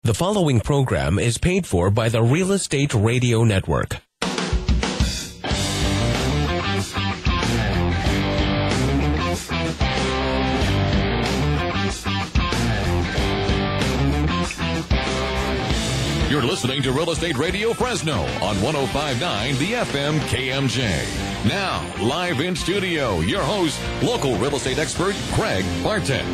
The following program is paid for by the Real Estate Radio Network. You're listening to Real Estate Radio Fresno on 105.9 The FM KMJ. Now, live in studio, your host, local real estate expert, Craig Barton.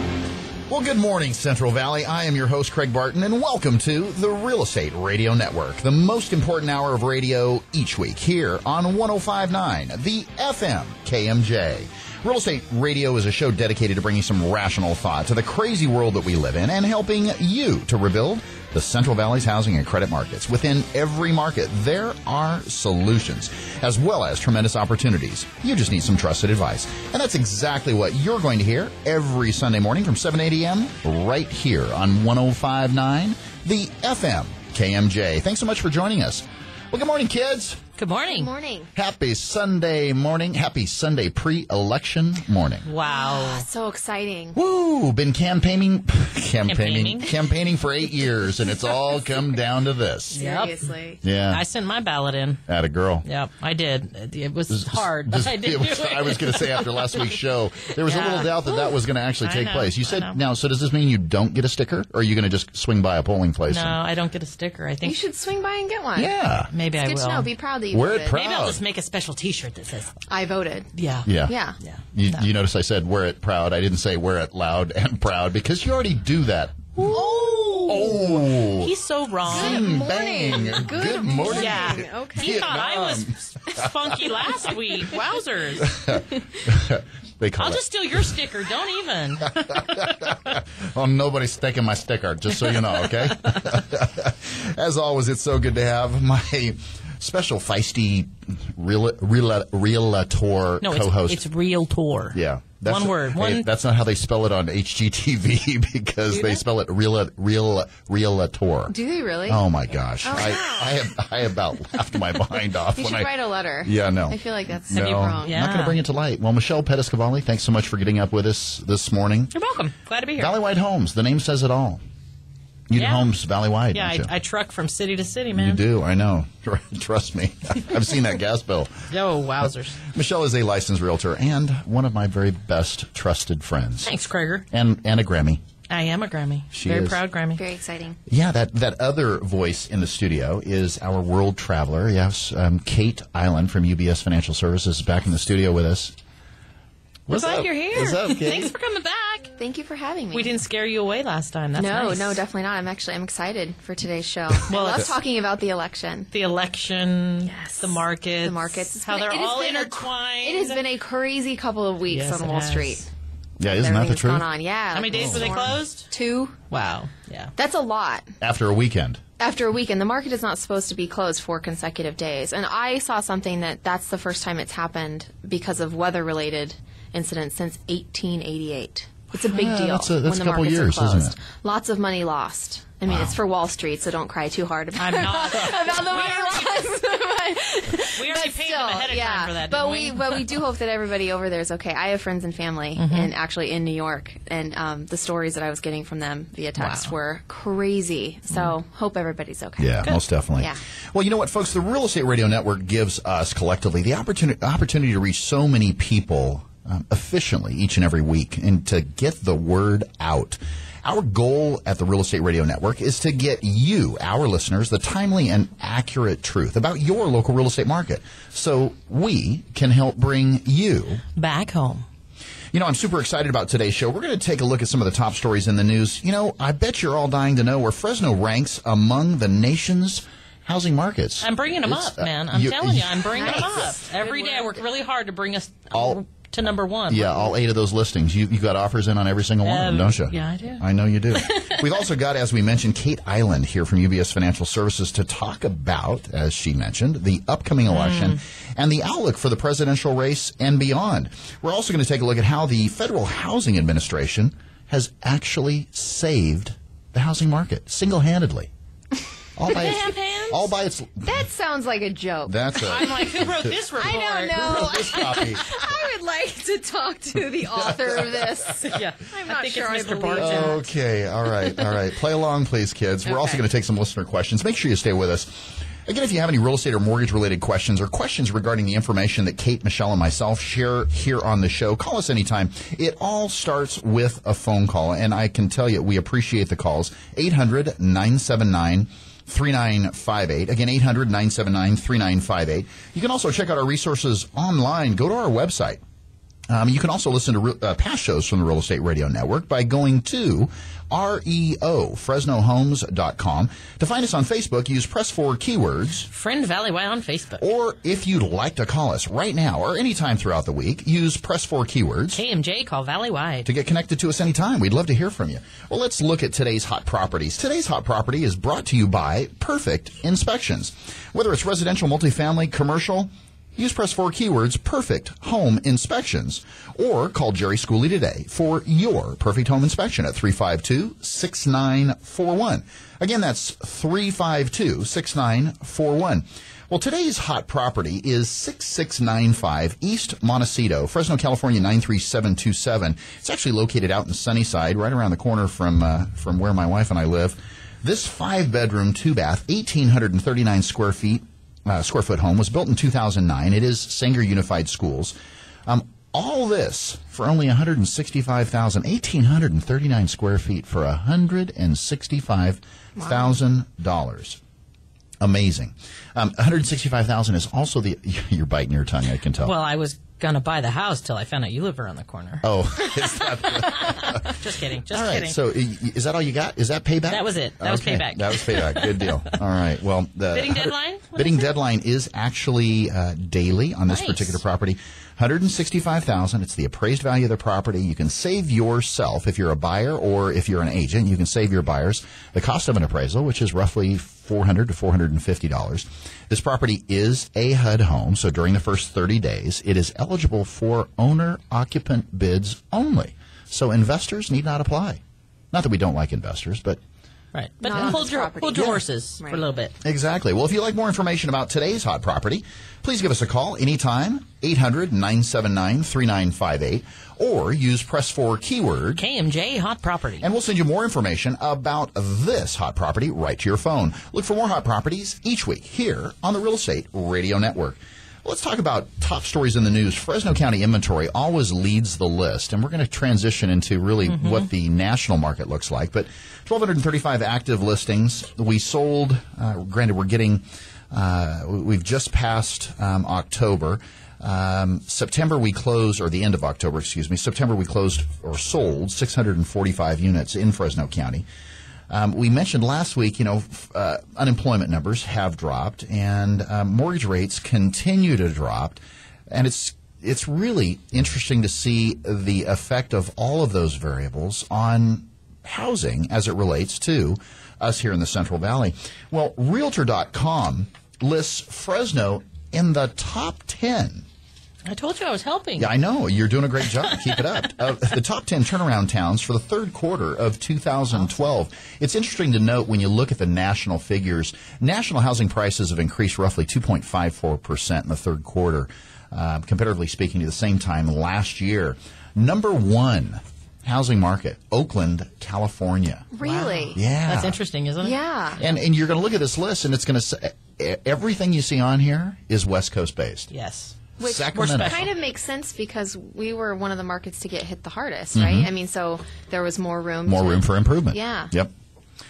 Well, good morning, Central Valley. I am your host, Craig Barton, and welcome to the Real Estate Radio Network, the most important hour of radio each week here on 105.9 The FM KMJ. Real Estate Radio is a show dedicated to bringing some rational thought to the crazy world that we live in and helping you to rebuild the Central Valley's housing and credit markets. Within every market, there are solutions, as well as tremendous opportunities. You just need some trusted advice. And that's exactly what you're going to hear every Sunday morning from 7 to 8 a.m. right here on 105.9 The FM KMJ. Thanks so much for joining us. Well, good morning, kids. Good morning. Good morning. Happy Sunday morning. Happy Sunday pre-election morning. Wow. So exciting. Woo! Been campaigning for 8 years, and it's all come down to this. Seriously. Yeah. I sent my ballot in. Atta girl. Yep, I did. It was hard, but I did do it. I was going to say after last week's show, there was a little doubt that was going to actually take place. You said, now, so does this mean you don't get a sticker, or are you going to just swing by a polling place? No, I don't get a sticker. I think You should swing by and get one. Yeah. maybe I It's will. good to know. Be proud that you Wear it voted. proud. Maybe I'll just make a special T-shirt that says, I voted. yeah. Yeah. You notice I said wear it proud. I didn't say wear it loud and proud because you already do that. Oh. He's so wrong. Good morning. Good morning. Yeah. Okay. He thought I was funky last week. Wowzers. They call I'll it. just steal your sticker. Don't even. Oh, nobody's taking my sticker, just so you know, okay? As always, it's so good to have my special feisty realtor co-host. It's realtor. Yeah. One word. Hey, that's not how they spell it on HGTV because they spell it realtor. Do they really? Oh, my gosh. Oh, wow. I about laughed my mind off. You when should write a letter. Yeah, no. I feel like that's No, wrong. Yeah. not going to bring it to light. Well, Michelle Pettis-Cavalli, thanks so much for getting up with us this morning. You're welcome. Glad to be here. Valley-wide Homes, the name says it all. You do homes valley-wide, Yeah, don't you? I truck from city to city, man. You do, I know. Trust me. I've seen that gas bill. Oh, wowzers. Michelle is a licensed realtor and one of my very best trusted friends. Thanks, Krager. And a Grammy. I am a Grammy. She Very is. proud Grammy. Very exciting. Yeah, that other voice in the studio is our world traveler. Yes, Kate Island from UBS Financial Services is back in the studio with us. We're glad you're here. What's up, Kate? Thanks for coming back. Thank you for having me. We didn't scare you away last time. That's nice. No, definitely not. I'm excited for today's show. Well, I love it's- talking about the election. The election, Yes. the markets. The markets. How they're It has all been intertwined. It has been a crazy couple of weeks Yes, on it Wall has. Street. Yeah, isn't that the Everything's truth? gone on. Yeah. How many days were they closed? 2. Wow. Yeah. That's a lot. After a weekend. After a weekend, the market is not supposed to be closed 4 consecutive days. And I saw something that's the first time it's happened because of weather-related incidents since 1888. It's a big deal that's a when the couple markets years, are closed. isn't it? Lots of money lost. I mean, it's for Wall Street, so don't cry too hard about, I'm not. about the money lost. We already paid them ahead of time for that, but didn't we? but we do hope that everybody over there is okay. I have friends and family in New York, and the stories that I was getting from them via text were crazy. So hope everybody's okay. Yeah, most definitely. Yeah. Well, you know what, folks? The Real Estate Radio Network gives us collectively the opportunity to reach so many people efficiently each and every week and to get the word out. Our goal at the Real Estate Radio Network is to get you, our listeners, the timely and accurate truth about your local real estate market so we can help bring you Back home. You know, I'm super excited about today's show. We're going to take a look at some of the top stories in the news. You know, I bet you're all dying to know where Fresno ranks among the nation's housing markets. I'm bringing them up, man. I'm telling you, I'm bringing them up. Every day I work really hard to bring us to number 1. Yeah, all 8 of those listings. You got offers in on every single one of them, don't you? Yeah, I do. I know you do. We've also got, as we mentioned, Kate Island here from UBS Financial Services to talk about, as she mentioned, the upcoming election and the outlook for the presidential race and beyond. We're also going to take a look at how the Federal Housing Administration has actually saved the housing market single-handedly. All by Hand. All by its... That sounds like a joke. I'm like, who wrote this report? I don't know. This copy. I would like to talk to the author of this. Yeah, I'm not think sure it's I Mr. believe Barton. it. Okay, all right. Play along, please, kids. We're also Okay. going to take some listener questions. Make sure you stay with us. Again, if you have any real estate or mortgage-related questions or questions regarding the information that Kate, Michelle, and myself share here on the show, call us anytime. It all starts with a phone call, and I can tell you we appreciate the calls. 800-979-3958. Again, 800-979-3958. You can also check out our resources online. Go to our website. You can also listen to past shows from the Real Estate Radio Network by going to Fresnohomes.com. To find us on Facebook, use press forward keywords. Friend Valley White on Facebook. Or if you'd like to call us right now or anytime throughout the week, use press forward keywords. KMJ, call Valley Wide. To get connected to us anytime. We'd love to hear from you. Well, let's look at today's hot properties. Today's hot property is brought to you by Perfect Inspections. Whether it's residential, multifamily, commercial, use press forward keywords Perfect Home Inspections or call Jerry Schooley today for your perfect home inspection at 352-6941. Again, that's 352-6941. Well, today's hot property is 6695 East Montecito, Fresno, California 93727. It's actually located out in Sunnyside, right around the corner from where my wife and I live. This 5-bedroom, 2-bath, 1,839 square foot home was built in 2009. It is Sanger Unified Schools. All this for only $165,000, 1,839 square feet for $165,000. Amazing. $165,000 is also you're biting your tongue, I can tell. Well, I was going to buy the house till I found out you live around the corner. Oh, is that Just kidding. all right? Kidding. So is that all you got? Is that payback? That was it. That was payback. That was payback. Good deal. All right. Well, the Bidding deadline? Bidding deadline is actually daily on this Nice. particular property. $165,000. It's the appraised value of the property. You can save yourself if you're a buyer or if you're an agent. You can save your buyers the cost of an appraisal, which is roughly $400 to $450. This property is a HUD home, so during the first 30 days, it is eligible for owner-occupant bids only. So investors need not apply. Not that we don't like investors, but... Right. But Not on hold this your property. horses Right. for a little bit. Exactly. Well, if you'd like more information about today's hot property, please give us a call anytime, 800-979-3958, or use press forward keyword, KMJ Hot Property. and we'll send you more information about this hot property right to your phone. Look for more hot properties each week here on the Real Estate Radio Network. Let's talk about top stories in the news. Fresno County inventory always leads the list, and we're going to transition into really what the national market looks like. But 1,235 active listings. We sold, granted, we've just passed October. September we closed, or the end of October, excuse me. September we closed or sold 645 units in Fresno County. We mentioned last week, unemployment numbers have dropped, and mortgage rates continue to drop, and it's really interesting to see the effect of all of those variables on housing as it relates to us here in the Central Valley. Well, Realtor.com lists Fresno in the top 10. I told you I was helping. Yeah, I know. You're doing a great job. Keep it up. The top 10 turnaround towns for the third quarter of 2012. It's interesting to note when you look at the national figures, national housing prices have increased roughly 2.54% in the third quarter, comparatively speaking to the same time last year. Number one housing market, Oakland, California. Really? Yeah. That's interesting, isn't it? Yeah. And you're going to look at this list, and it's going to say everything you see on here is West Coast based. Yes. Which Sacramento. kind of makes sense because we were one of the markets to get hit the hardest, right? I mean, so there was more room. More room for improvement. Yeah. Yep.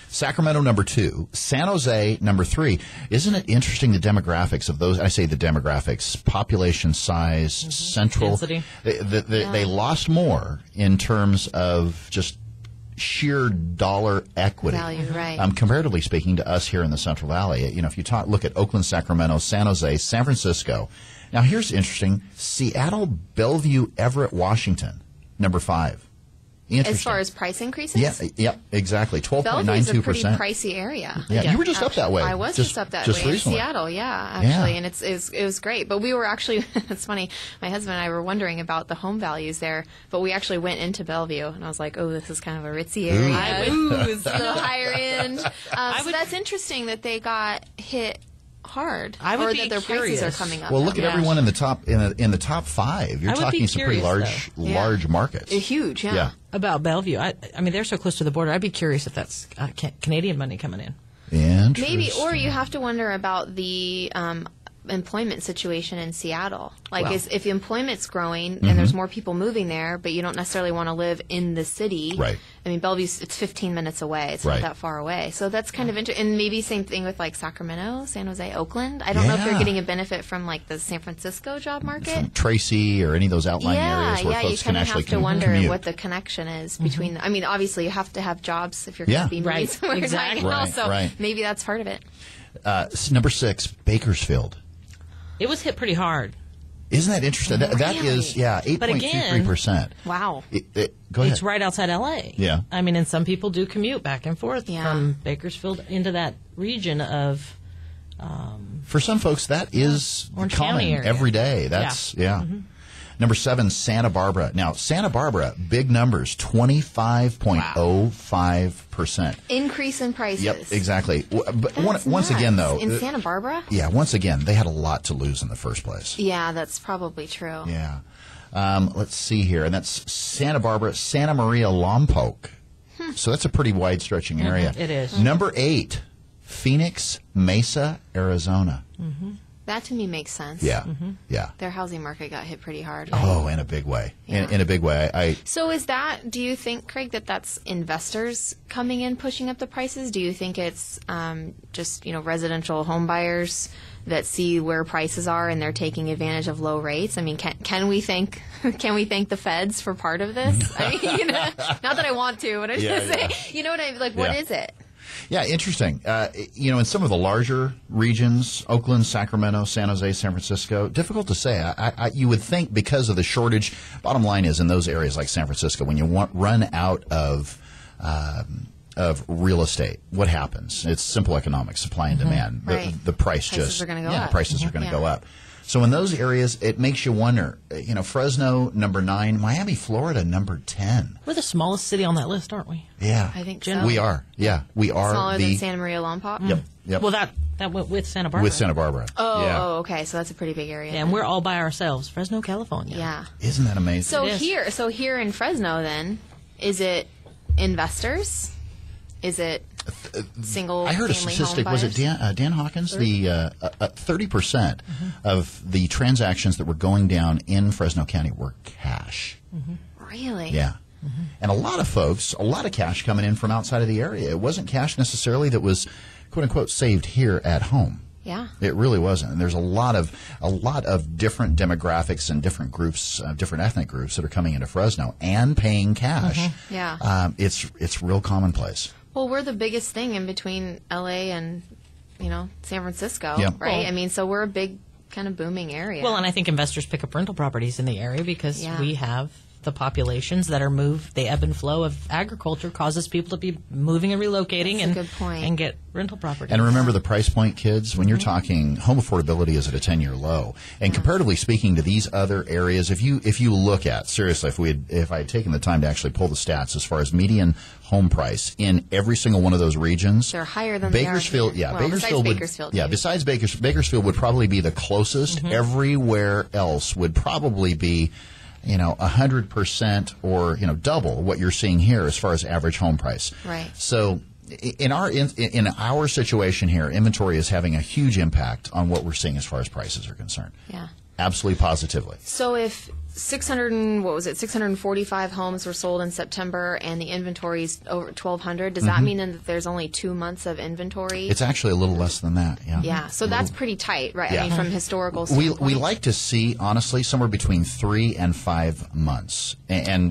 Sacramento, number 2. San Jose, number 3. Isn't it interesting the demographics of those? I say the demographics, population size, central. Density. They lost more in terms of just sheer dollar equity. Value, right. Comparatively speaking to us here in the Central Valley. If you look at Oakland, Sacramento, San Jose, San Francisco. Now, here's interesting. Seattle, Bellevue, Everett, Washington, number 5. Interesting. As far as price increases? Yeah, exactly. 12.92%. Bellevue is a pretty pricey area. Yeah, you were just up that way. I was just up that way recently. in Seattle, actually. And it was great. But we were actually, it's funny, my husband and I were wondering about the home values there, but we actually went into Bellevue, and I was like, oh, this is kind of a ritzy area. It's a little higher end. So that's interesting that they got hit hard, or that their prices are coming up. Well, look at everyone in the top in the top 5. You're talking some pretty large markets. Huge, yeah. About Bellevue, I mean, they're so close to the border. I'd be curious if that's Canadian money coming in. Maybe, or you have to wonder about the employment situation in Seattle. Like, if employment's growing and there's more people moving there, but you don't necessarily want to live in the city. Right. I mean, Bellevue's, it's 15 minutes away. It's not that far away. So that's kind of interesting. And maybe same thing with, like, Sacramento, San Jose, Oakland. I don't know if they're getting a benefit from, like, the San Francisco job market. From Tracy or any of those outlying areas where folks can actually commute. You kind of have to wonder what the connection is between I mean, obviously, you have to have jobs if you're going to be moving somewhere right now. So maybe that's part of it. Number 6, Bakersfield. It was hit pretty hard. Isn't that interesting? That is, 8.23%. Wow. Go ahead. It's right outside L.A. Yeah. I mean, and some people do commute back and forth from Bakersfield into that region of... For some folks, that is common every day. That's, Number 7, Santa Barbara. Now, Santa Barbara, big numbers, 25.05%. Increase in prices. Yep, exactly. But once again, though. In Santa Barbara? Yeah, once again, they had a lot to lose in the first place. Yeah, that's probably true. Yeah. Let's see here. And that's Santa Barbara, Santa Maria, Lompoc. So that's a pretty wide-stretching area. It is. Number 8, Phoenix, Mesa, Arizona. That to me makes sense. Yeah, Their housing market got hit pretty hard. Oh, in a big way. In a big way. So is that, do you think, Craig, that's investors coming in pushing up the prices? Do you think it's just, residential home buyers that see where prices are and they're taking advantage of low rates? I mean, can we thank the feds for part of this? I mean, not that I want to, but I just say, you know what I mean? Like, what is it? Yeah, interesting. In some of the larger regions, Oakland, Sacramento, San Jose, San Francisco, difficult to say. You would think because of the shortage, bottom line is in those areas like San Francisco, when you run out of real estate, what happens? It's simple economics, supply and demand. The prices are going to go up. The prices are going to go up. So in those areas, it makes you wonder, Fresno, number 9, Miami, Florida, number 10. We're the smallest city on that list, aren't we? Yeah. I think so. We are. Yeah, we are. Smaller than Santa Maria, Lompoc? Yep. Well, that went with Santa Barbara. With Santa Barbara. Oh, okay. So that's a pretty big area. Yeah, and we're all by ourselves. Fresno, California. Yeah. Isn't that amazing? So here in Fresno, then, is it investors? Is it single? I heard a statistic. Was it Dan Hawkins? 30% of the transactions that were going down in Fresno County were cash. Really? Yeah. And a lot of folks, a lot of cash coming in from outside of the area. It wasn't cash necessarily that was, quote unquote, saved here at home. Yeah. It really wasn't. And there's a lot of different demographics and different groups, different ethnic groups that are coming into Fresno and paying cash. Yeah. It's real commonplace. Well, we're the biggest thing in between L.A. and, San Francisco, right? Well, I mean, so we're a big kind of booming area. Well, and I think investors pick up rental properties in the area because we have the populations that are moved. The ebb and flow of agriculture causes people to be moving and relocating and get rental properties. And remember the price point, kids, when you're talking home affordability is at a 10-year low. And comparatively speaking to these other areas, if you look at, seriously, if I had taken the time to actually pull the stats as far as median home price in every single one of those regions, they're higher than Bakersfield. They are here. Besides Bakersfield would probably be the closest. Everywhere else would probably be 100% or double what you're seeing here as far as average home price. Right. So in our situation here, inventory is having a huge impact on what we're seeing as far as prices are concerned. Yeah. Absolutely, positively. So if 645 homes were sold in September and the inventory is over 1,200, does that mean then that there's only 2 months of inventory? It's actually a little less than that, yeah. Yeah, so that's pretty tight, right? Yeah. I mean, from historical standpoint. We like to see, honestly, somewhere between 3 and 5 months. And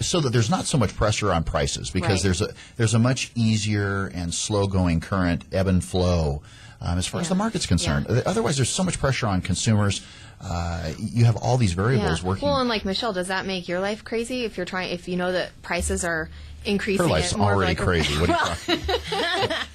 so that there's not so much pressure on prices, because there's a much easier and slow-going current ebb and flow as far as the market's concerned. Otherwise, there's so much pressure on consumers. You have all these variables working. Well, and like Michelle, does that make your life crazy if you know that prices are increasing? Her life's already crazy. What are you talking?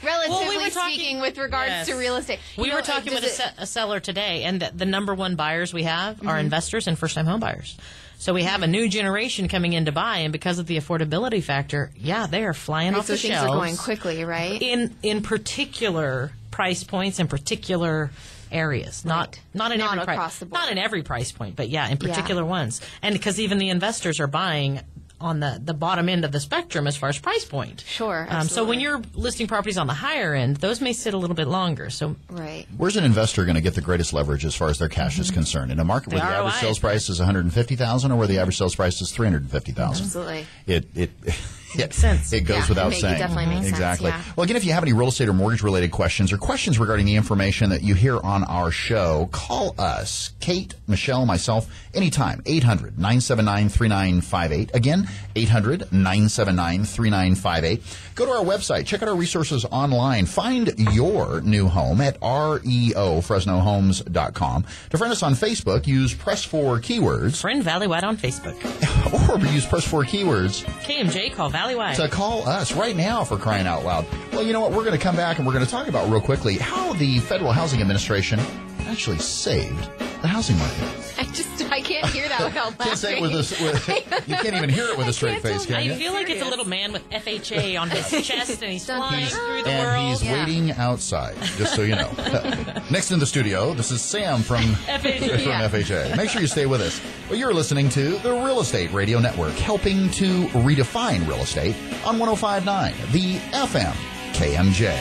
Relatively speaking, with regards to real estate. We were talking with a seller today, and the number one buyers we have are investors and first-time home buyers. So we have a new generation coming in to buy, and because of the affordability factor, they are flying off the shelves. So things are going quickly, right? In particular price points and particular areas, not in every across the board. Not in every price point, but in particular ones. And because even the investors are buying on the bottom end of the spectrum as far as price point. Sure. So when you're listing properties on the higher end, those may sit a little bit longer. So where's an investor going to get the greatest leverage as far as their cash is concerned? In a market where the average sales price is $150,000, or where the average sales price is $350,000? Absolutely. Makes sense. It goes without saying. It definitely makes exactly. sense. Yeah. Well, again, if you have any real estate or mortgage related questions, or questions regarding the information that you hear on our show, call us, Kate, Michelle, myself, anytime. 800-979-3958. Again, 800-979-3958. Go to our website. Check out our resources online. Find your new home at REOFresnoHomes.com. To friend us on Facebook, use Press 4 keywords. Friend Valley White on Facebook. Or use Press 4 keywords. KMJ, call Valley White. To call us right now, for crying out loud. Well, you know what? We're going to come back and we're going to talk about real quickly how the Federal Housing Administration actually saved the housing market. I can't hear that without laughing. Can't say it you can't even hear it with a straight face, can you? I feel like it's a little man with FHA on his chest, and he's flying through the world. And he's waiting outside, just so you know. Next in the studio, this is Sam from FHA. Make sure you stay with us. Well, you're listening to the Real Estate Radio Network, helping to redefine real estate on 105.9, the FM KMJ.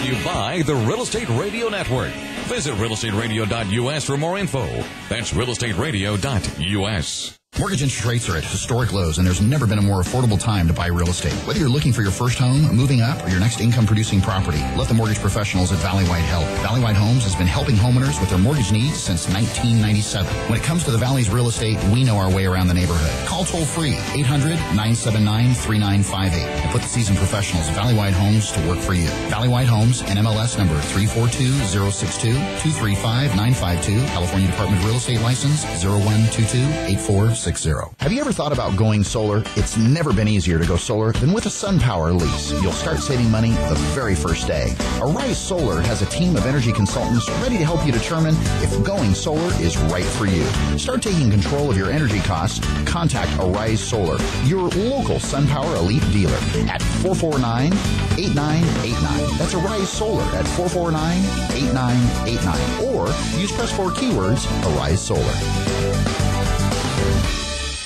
You buy the Real Estate Radio Network. Visit realestateradio.us for more info. That's realestateradio.us. Mortgage interest rates are at historic lows, and there's never been a more affordable time to buy real estate. Whether you're looking for your first home, moving up, or your next income-producing property, let the mortgage professionals at Valley White help. Valley White Homes has been helping homeowners with their mortgage needs since 1997. When it comes to the Valley's real estate, we know our way around the neighborhood. Call toll-free, 800-979-3958, and put the seasoned professionals at Valley White Homes to work for you. Valley White Homes, NMLS number 342062, 235-952, California Department of Real Estate License 0122-8460. Have you ever thought about going solar? It's never been easier to go solar than with a SunPower lease. You'll start saving money the very first day. Arise Solar has a team of energy consultants ready to help you determine if going solar is right for you. Start taking control of your energy costs. Contact Arise Solar, your local SunPower Elite dealer, at 449-8989. That's Arise Solar at 449-8989. Or use Press 4 keywords, Arise Solar.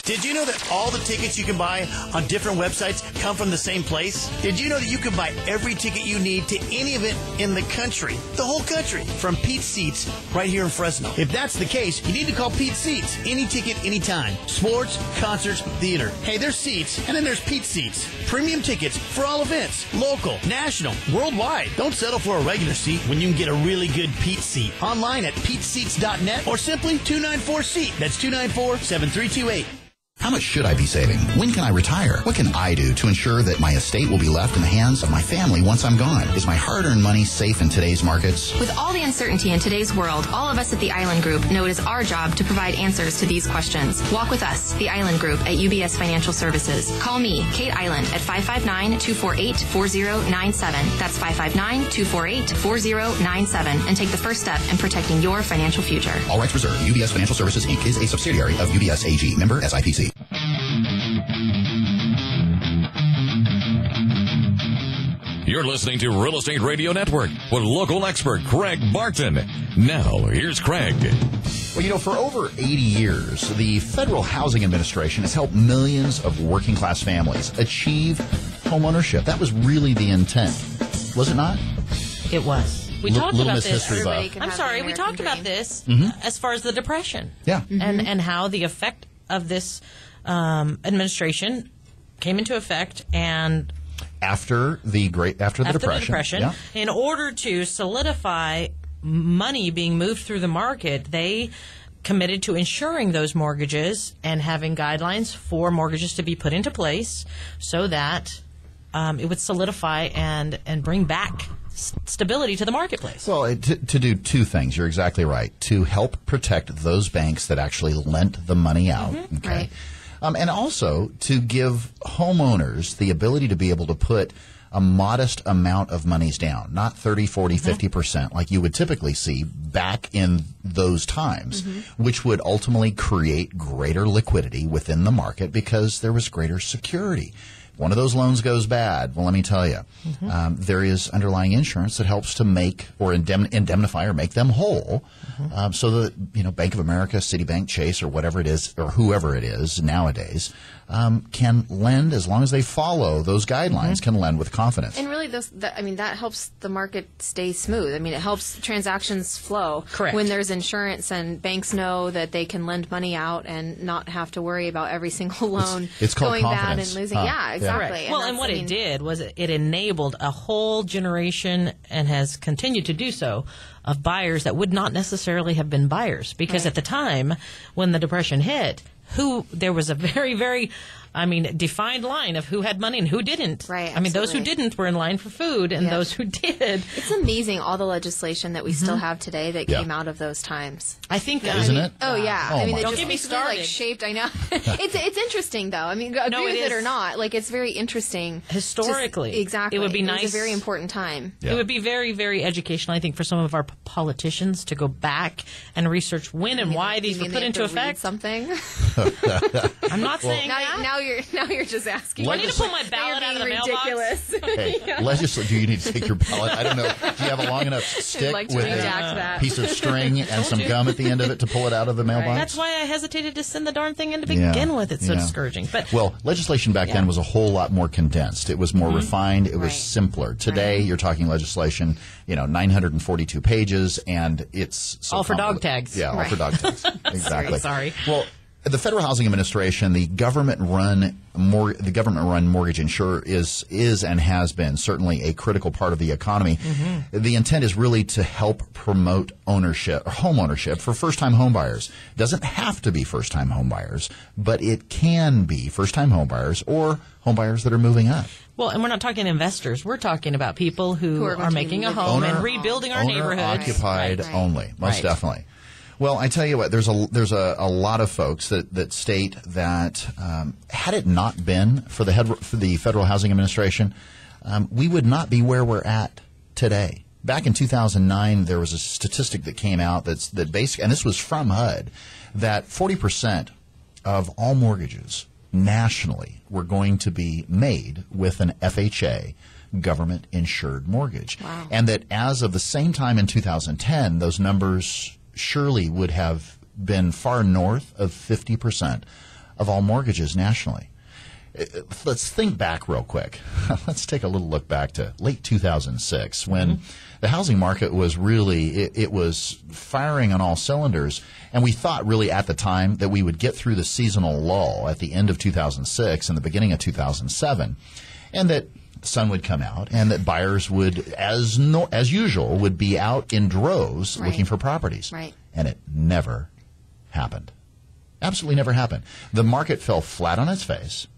Did you know that all the tickets you can buy on different websites come from the same place? Did you know that you can buy every ticket you need to any event in the country, the whole country, from Pete's Seats right here in Fresno? If that's the case, you need to call Pete's Seats. Any ticket, anytime. Sports, concerts, theater. Hey, there's seats, and then there's Pete's Seats. Premium tickets for all events, local, national, worldwide. Don't settle for a regular seat when you can get a really good Pete's Seat. Online at Pete'sSeats.net or simply 294-SEAT. That's 294-7328. How much should I be saving? When can I retire? What can I do to ensure that my estate will be left in the hands of my family once I'm gone? Is my hard-earned money safe in today's markets? With all the uncertainty in today's world, all of us at the Island Group know it is our job to provide answers to these questions. Walk with us, the Island Group at UBS Financial Services. Call me, Kate Island, at 559-248-4097. That's 559-248-4097, and take the first step in protecting your financial future. All rights reserved. UBS Financial Services, Inc. is a subsidiary of UBS AG. Member SIPC. You're listening to Real Estate Radio Network with local expert Craig Barton. Now, here's Craig. Well, you know, for over 80 years, the Federal Housing Administration has helped millions of working-class families achieve home ownership. That was really the intent, was it not? It was. We talked about this. I'm sorry, we talked about this as far as the Depression. Yeah. And how the effect of this administration came into effect, and After the Depression. Yeah. In order to solidify money being moved through the market, they committed to insuring those mortgages and having guidelines for mortgages to be put into place so that it would solidify and bring back stability to the marketplace. Well, to do two things. You're exactly right. To help protect those banks that actually lent the money out. Mm-hmm. Okay. Right. And also to give homeowners the ability to be able to put a modest amount of monies down, not 30, 40, 50% like you would typically see back in those times, which would ultimately create greater liquidity within the market because there was greater security. If one of those loans goes bad, well, let me tell you, there is underlying insurance that helps to make or indemnify or make them whole, so that Bank of America, Citibank, Chase, or whatever it is, or whoever it is nowadays, can lend as long as they follow those guidelines, can lend with confidence. And really, that helps the market stay smooth. I mean, it helps transactions flow. Correct. When there's insurance and banks know that they can lend money out and not have to worry about every single loan it's called going bad confidence. and losing. Yeah, exactly. Well, and what it did was it enabled a whole generation, and has continued to do so, of buyers that would not necessarily have been buyers. Because at the time, when the Depression hit, there was a very, very, defined line of who had money and who didn't. Right, those who didn't were in line for food, and those who did. It's amazing, all the legislation that we still have today that came out of those times. I think Isn't it? Oh, yeah. Oh, it Don't just get me basically, started. Shaped, I know. It's interesting, though. Agree with it or not. It's very interesting. Historically. Exactly. It would be nice. It was a very important time. Yeah. It would be very, very educational, I think, for some of our politicians to go back and research when and why these were put into effect. Something. I'm not saying Now you're just asking. Do I need to pull my ballot out of the ridiculous. Hey, do you need to take your ballot? I don't know. Do you have a long enough stick like to with redact that. a piece of string and some gum at the end of it to pull it out of the mailbox? That's why I hesitated to send the darn thing in to begin with. It's so discouraging. But legislation back then was a whole lot more condensed. It was more refined. It was simpler. Today, you're talking legislation, 942 pages, and it's so all for dog tags. Yeah, all for dog tags. Exactly. Sorry. Well, the Federal Housing Administration, the government-run mortgage insurer is and has been certainly a critical part of the economy. The intent is really to help promote ownership or home ownership for first-time homebuyers. It doesn't have to be first-time homebuyers, but it can be first-time homebuyers or homebuyers that are moving up. Well, and we're not talking investors. We're talking about people who are making a home and rebuilding our neighborhoods. Owner-occupied only, most definitely. Well, I tell you what, there's a lot of folks that state that had it not been for the Federal Housing Administration, we would not be where we're at today. Back in 2009, there was a statistic that came out that basically, and this was from HUD, that 40% of all mortgages nationally were going to be made with an FHA government-insured mortgage. Wow. And that as of the same time in 2010, those numbers surely would have been far north of 50% of all mortgages nationally. Let's think back real quick. Let's take a little look back to late 2006 when the housing market was really, it was firing on all cylinders. And we thought really at the time that we would get through the seasonal lull at the end of 2006 and the beginning of 2007, and that the sun would come out and that buyers would, as usual, would be out in droves looking for properties. Right. And it never happened. Absolutely never happened. The market fell flat on its face.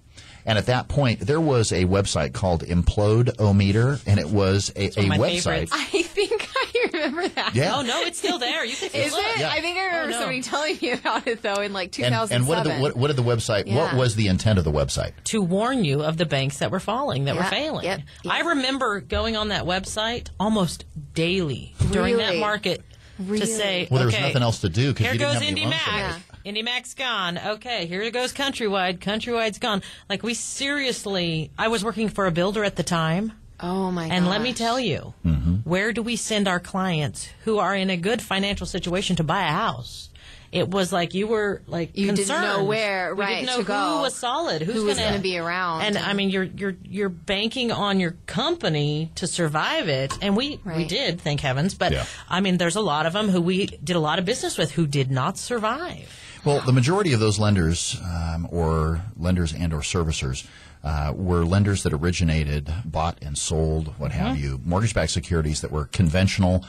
And at that point, there was a website called Implodometer, and it was a website. Favorites. I think I remember that. Yeah. Oh, no, it's still there. You can Is look. it? Yeah. I think I remember somebody telling me about it, though, in 2007. And what did the website, what was the intent of the website? To warn you of the banks that were falling, that were failing. Yep. I remember going on that website almost daily during that market to say, well, there was nothing else to do because you didn't have any loans. IndyMac. IndyMac's gone. Okay, here goes Countrywide. Countrywide's gone. Like, we seriously, I was working for a builder at the time. Oh, my God. And let me tell you, where do we send our clients who are in a good financial situation to buy a house? It was like you were concerned. Didn't know where, we didn't know to go. who was solid, who was going to be around. And I mean, you're banking on your company to survive it, and we did, thank heavens. But I mean, there's a lot of them who we did a lot of business with who did not survive. Well, the majority of those lenders, or lenders and or servicers, were lenders that originated, bought and sold, what have you, mortgage-backed securities that were conventional,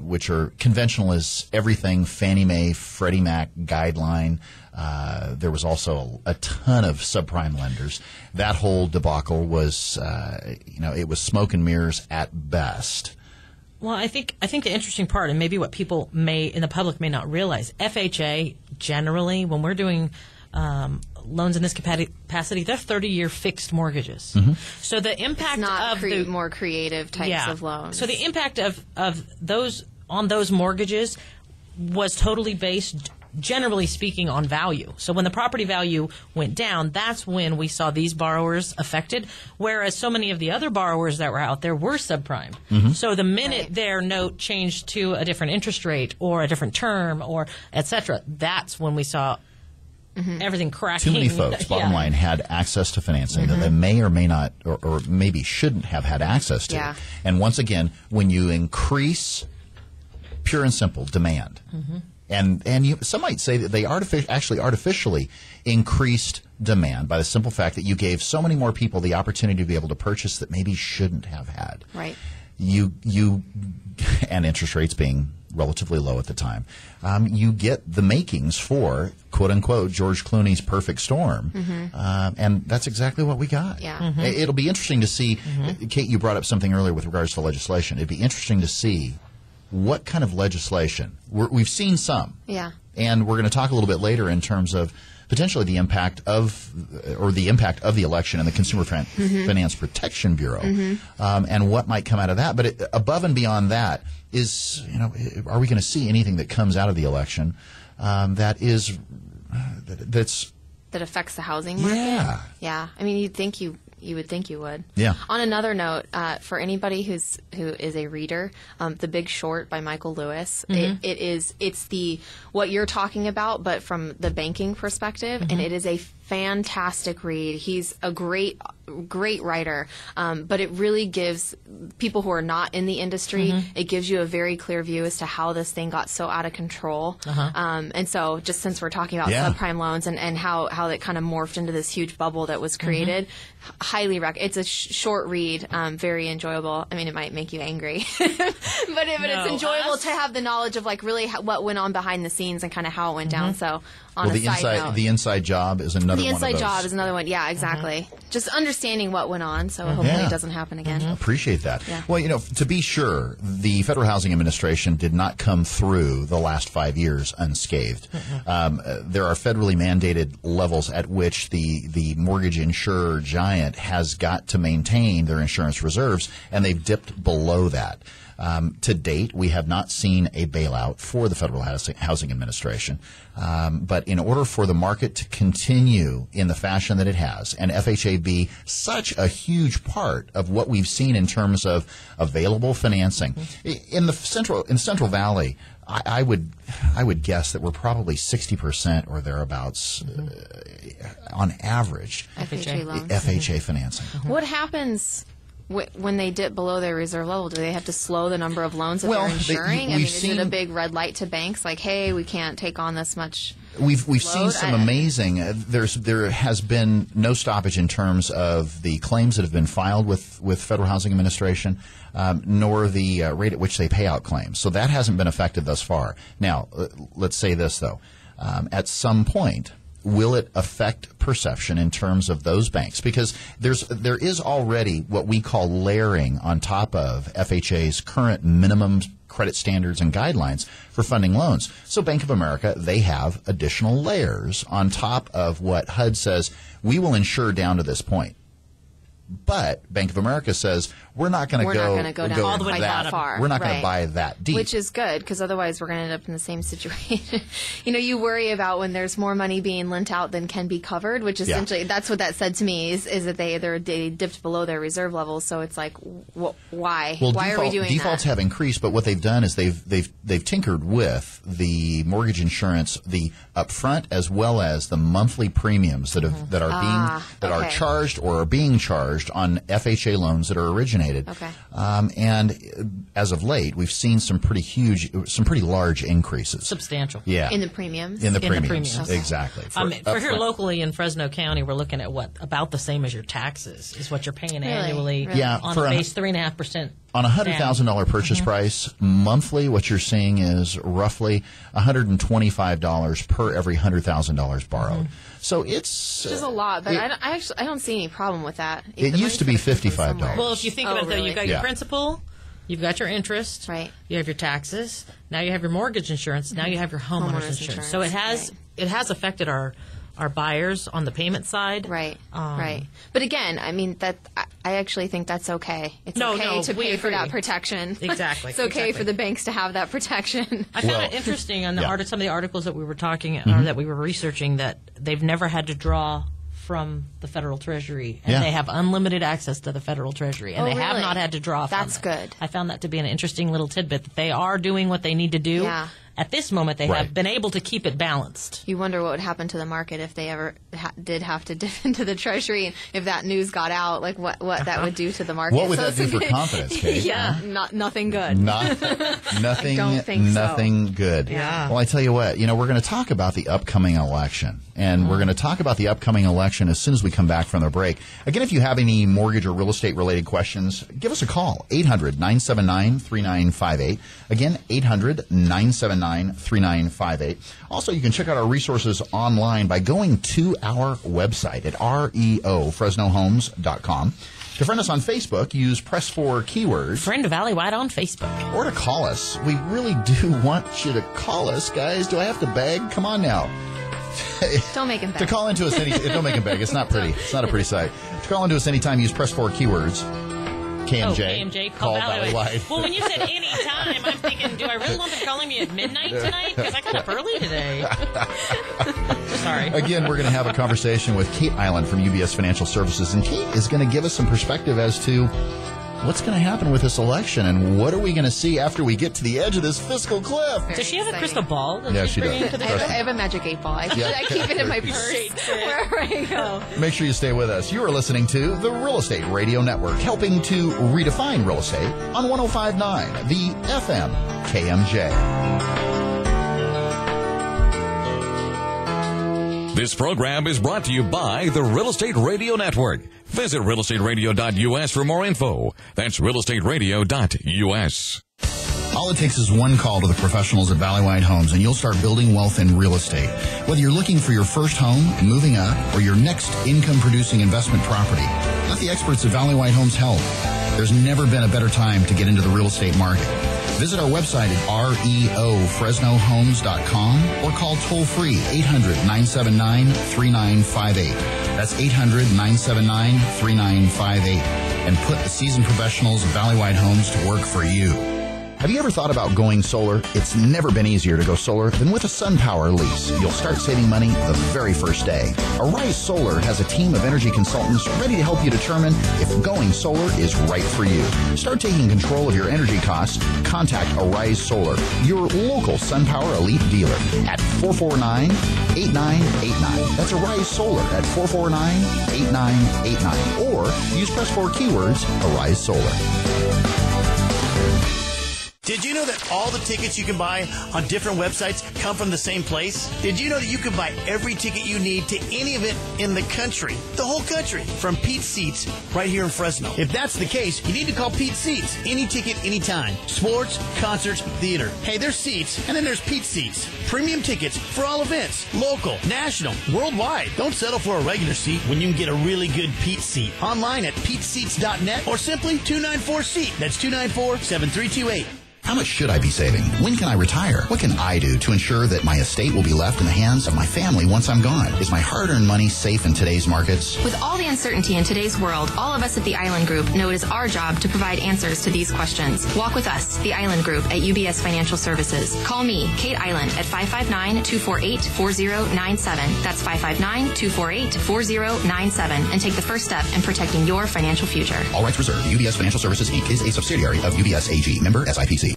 which are conventional as everything Fannie Mae, Freddie Mac guideline. There was also a ton of subprime lenders. That whole debacle was, it was smoke and mirrors at best. Well, I think the interesting part, and maybe what people in the public may not realize, FHA generally, when we're doing loans in this capacity, they're 30-year fixed mortgages. So the impact it's not of more creative types of loans. So the impact of those on those mortgages was totally based, generally speaking, on value. So when the property value went down, that's when we saw these borrowers affected, whereas so many of the other borrowers that were out there were subprime. So the minute their note changed to a different interest rate or a different term or et cetera, that's when we saw everything cracking. Too many folks, bottom line, had access to financing that they may or may not, or maybe shouldn't have had access to. Yeah. And once again, when you increase pure and simple demand, and some might say that they actually artificially increased demand by the simple fact that you gave so many more people the opportunity to be able to purchase that maybe shouldn't have had. Right. You and interest rates being relatively low at the time, you get the makings for, quote unquote, George Clooney's perfect storm. And that's exactly what we got. Yeah. It'll be interesting to see, Kate, you brought up something earlier with regards to legislation. It'd be interesting to see what kind of legislation. We've seen some. Yeah. And we're going to talk a little bit later in terms of potentially the impact of the election and the Consumer Finance Protection Bureau, and what might come out of that. But above and beyond that is, are we going to see anything that comes out of the election that affects the housing market? Yeah. Yeah. I mean, you would think you would. Yeah. On another note, for anybody who is a reader, The Big Short by Michael Lewis, it's what you're talking about, but from the banking perspective, and it is a fantastic read. He's a great writer, but it really gives people who are not in the industry, it gives you a very clear view as to how this thing got so out of control. And so just since we're talking about subprime loans and how it kind of morphed into this huge bubble that was created, highly recommend. It's a short read, very enjoyable. I mean, it might make you angry, but it's enjoyable to have the knowledge of really what went on behind the scenes and kind of how it went down. So the inside job is another one of those. The inside job is another one. Yeah, exactly. Just understanding what went on, so hopefully it doesn't happen again. Appreciate that. Yeah. Well, to be sure, the Federal Housing Administration did not come through the last 5 years unscathed. There are federally mandated levels at which the mortgage insurer giant has got to maintain their insurance reserves, and they've dipped below that. To date, we have not seen a bailout for the Federal Housing Administration. But in order for the market to continue in the fashion that it has, and FHA be such a huge part of what we've seen in terms of available financing, in the Central Valley, I would guess that we're probably 60% or thereabouts on average FHA loans. FHA financing. What happens when they dip below their reserve level? Do they have to slow the number of loans that they're insuring? Is it a big red light to banks like, hey, we can't take on this much? We've seen some amazing. There has been no stoppage in terms of the claims that have been filed with Federal Housing Administration, nor the rate at which they pay out claims. So that hasn't been affected thus far. Now, let's say this though: at some point, will it affect perception in terms of those banks? Because there is already what we call layering on top of FHA's current minimum credit standards and guidelines for funding loans. So Bank of America, they have additional layers on top of what HUD says, we will insure down to this point. But Bank of America says we're not going to go down all the way that far. We're not going to buy that deep, which is good because otherwise we're going to end up in the same situation. You worry about when there's more money being lent out than can be covered, which essentially that's what that said to me is that they dipped below their reserve levels. So it's like, why? Well, why are we doing defaults that? have increased, but what they've done is they've tinkered with the mortgage insurance, the up front, as well as the monthly premiums that are charged or are being charged on FHA loans that are originated. Okay. And as of late, we've seen some pretty large increases. Substantial. Yeah. In the premiums? In the premiums. Okay. Exactly. For here locally in Fresno County, we're looking at about the same as your taxes is what you're paying annually. Really? Yeah, on for the base 3.5%. On a $100,000 purchase price, monthly, what you're seeing is roughly $125 per every $100,000 borrowed. So it's Which is a lot, but I don't see any problem with that. It used to be $55. Well, if you think of it, though, you've got your principal, you've got your interest, right? You have your taxes. Now you have your mortgage insurance. Now you have your homeowner's insurance. So it has affected our buyers on the payment side. Right, right. But again, I mean, I actually think that's okay. It's okay to pay for that protection. Exactly. It's okay for the banks to have that protection. I found it interesting on some of the articles that we were talking or that we were researching that they've never had to draw from the federal treasury, and they have unlimited access to the federal treasury, and they have not had to draw from That's it. good. I found that to be an interesting little tidbit that they are doing what they need to do. Yeah. At this moment, they have been able to keep it balanced. You wonder what would happen to the market if they ever did have to dip into the treasury, and if that news got out, like what that would do to the market. What would that do for confidence, Kate? Yeah, nothing good. Nothing. I don't think nothing good. Yeah. Well, I tell you what, we're going to talk about the upcoming election, and we're going to talk about the upcoming election as soon as we come back from the break. Again, if you have any mortgage or real estate related questions, give us a call, 800-979-3958. Again, 800-979-3958. Also, you can check out our resources online by going to our website at reofresnohomes.com. To friend us on Facebook, use Press 4 keywords. Friend Valley White on Facebook. Or to call us. We really do want you to call us, guys. Do I have to beg? Come on now. Don't make him beg. To call into us don't make him beg. It's not pretty. It's not a pretty sight. To call into us anytime, use Press 4 keywords. KMJ, call Valley White. Well, when you said any time, I'm thinking, do I really want them calling me at midnight tonight? Because I got up early today. Sorry. Again, we're going to have a conversation with Kate Island from UBS Financial Services, and Kate is going to give us some perspective as to what's going to happen with this election and what are we going to see after we get to the edge of this fiscal cliff. Does she have a crystal ball? Yeah, she does. I have a magic 8 ball. I keep it in my purse wherever I go. Make sure you stay with us. You are listening to the Real Estate Radio Network, helping to redefine real estate on 105.9, the FM KMJ. This program is brought to you by the Real Estate Radio Network. Visit realestateradio.us for more info. That's realestateradio.us. All it takes is one call to the professionals at Valley White Homes, and you'll start building wealth in real estate. Whether you're looking for your first home, moving up, or your next income-producing investment property, let the experts at Valley White Homes help. There's never been a better time to get into the real estate market. Visit our website at reofresnohomes.com or call toll-free 800-979-3958. That's 800-979-3958. And put the seasoned professionals of Valley White Homes to work for you. Have you ever thought about going solar? It's never been easier to go solar than with a SunPower lease. You'll start saving money the very first day. Arise Solar has a team of energy consultants ready to help you determine if going solar is right for you. Start taking control of your energy costs. Contact Arise Solar, your local SunPower Elite dealer at 449-8989. That's Arise Solar at 449-8989. Or use Press 4 keywords, Arise Solar. Did you know that all the tickets you can buy on different websites come from the same place? Did you know that you can buy every ticket you need to any event in the country, the whole country, from Pete's Seats right here in Fresno? If that's the case, you need to call Pete's Seats. Any ticket, anytime. Sports, concerts, theater. Hey, there's seats, and then there's Pete's Seats. Premium tickets for all events, local, national, worldwide. Don't settle for a regular seat when you can get a really good Pete's Seat. Online at peteseats.net or simply 294-SEAT. That's 294-7328. How much should I be saving? When can I retire? What can I do to ensure that my estate will be left in the hands of my family once I'm gone? Is my hard-earned money safe in today's markets? With all the uncertainty in today's world, all of us at the Island Group know it is our job to provide answers to these questions. Walk with us, the Island Group at UBS Financial Services. Call me, Kate Island, at 559-248-4097. That's 559-248-4097. And take the first step in protecting your financial future. All rights reserved. UBS Financial Services, Inc. is a subsidiary of UBS AG. Member SIPC.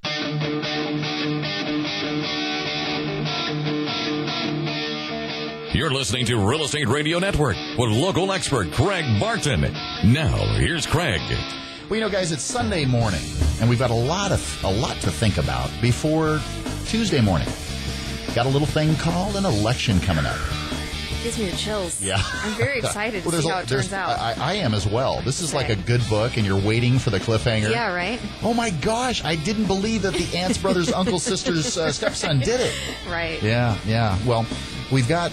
You're listening to Real Estate Radio Network with local expert Craig Barton. Now, here's Craig. Well, guys, it's Sunday morning, and we've got a lot to think about before Tuesday morning. Got a little thing called an election coming up. Gives me the chills. Yeah. I'm very excited to see how it turns out. I am as well. This is like a good book, and you're waiting for the cliffhanger. Yeah, right? Oh, my gosh. I didn't believe that the aunt's brother's uncle sister's stepson did it. Right. Yeah. Well, we've got